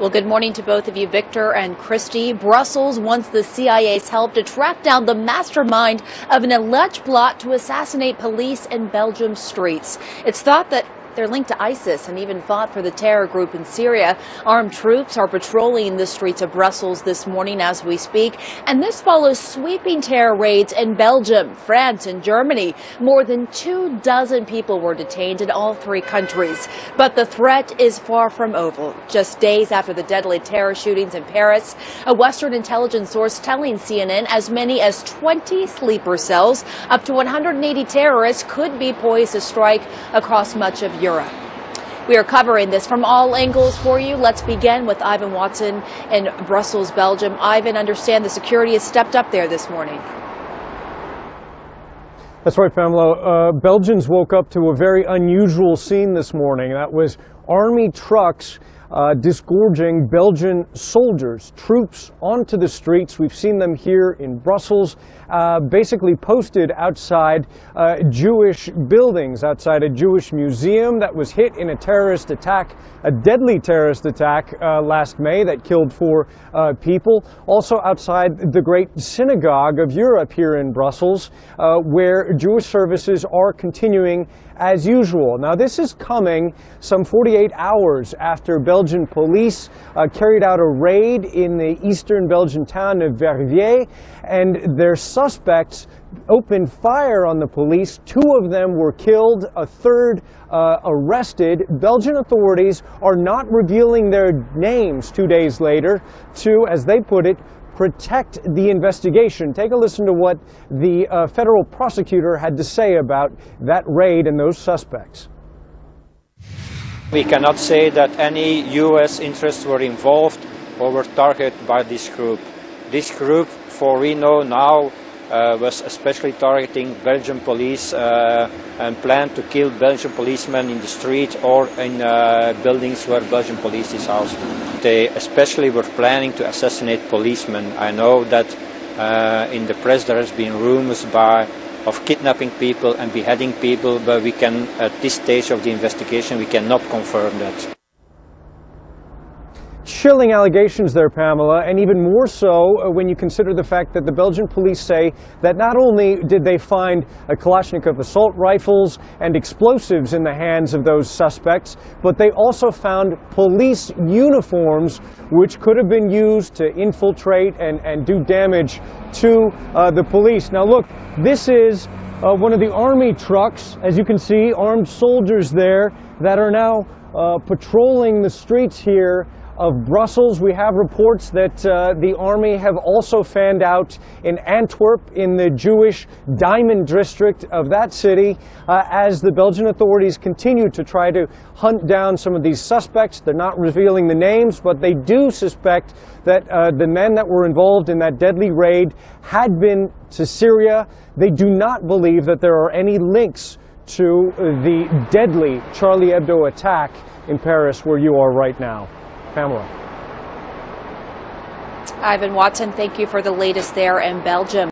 Well, good morning to both of you, Victor and Christy. Brussels wants the CIA's help to track down the mastermind of an alleged plot to assassinate police in Belgium's streets. It's thought that they're linked to ISIS and even fought for the terror group in Syria. Armed troops are patrolling the streets of Brussels this morning as we speak, and this follows sweeping terror raids in Belgium, France, and Germany. More than 24 people were detained in all three countries. But the threat is far from over. Just days after the deadly terror shootings in Paris, a Western intelligence source telling CNN as many as 20 sleeper cells, up to 180 terrorists could be poised to strike across much of Europe. We are covering this from all angles for you. Let's begin with Ivan Watson in Brussels, Belgium. Ivan, understand the security has stepped up there this morning. That's right, Pamela. Belgians woke up to a very unusual scene this morning. That was army trucks disgorging Belgian soldiers, troops onto the streets. We've seen them here in Brussels, basically posted outside Jewish buildings, outside a Jewish museum that was hit in a terrorist attack, a deadly terrorist attack last May that killed 4 people. Also outside the great synagogue of Europe here in Brussels, where Jewish services are continuing as usual. Now, this is coming some 48 hours after Belgian police carried out a raid in the eastern Belgian town of Verviers, and their suspects opened fire on the police. 2 of them were killed, a third arrested. Belgian authorities are not revealing their names 2 days later to, as they put it, protect the investigation. Take a listen to what the federal prosecutor had to say about that raid and those suspects. We cannot say that any U.S. interests were involved or were targeted by this group. This group, for we know now, was especially targeting Belgian police and planned to kill Belgian policemen in the street or in buildings where Belgian police is housed. They especially were planning to assassinate policemen. I know that in the press there has been rumors of kidnapping people and beheading people, but we can, at this stage of the investigation, we cannot confirm that. Chilling allegations there, Pamela, and even more so when you consider the fact that the Belgian police say that not only did they find a Kalashnikov assault rifles and explosives in the hands of those suspects, but they also found police uniforms which could have been used to infiltrate and do damage to the police. Now look, this is one of the army trucks, as you can see, armed soldiers there that are now patrolling the streets here of Brussels. We have reports that the army have also fanned out in Antwerp, in the Jewish diamond district of that city, as the Belgian authorities continue to try to hunt down some of these suspects. They're not revealing the names, but they do suspect that the men that were involved in that deadly raid had been to Syria. They do not believe that there are any links to the deadly Charlie Hebdo attack in Paris, where you are right now. Pamela. Ivan Watson, thank you for the latest there in Belgium.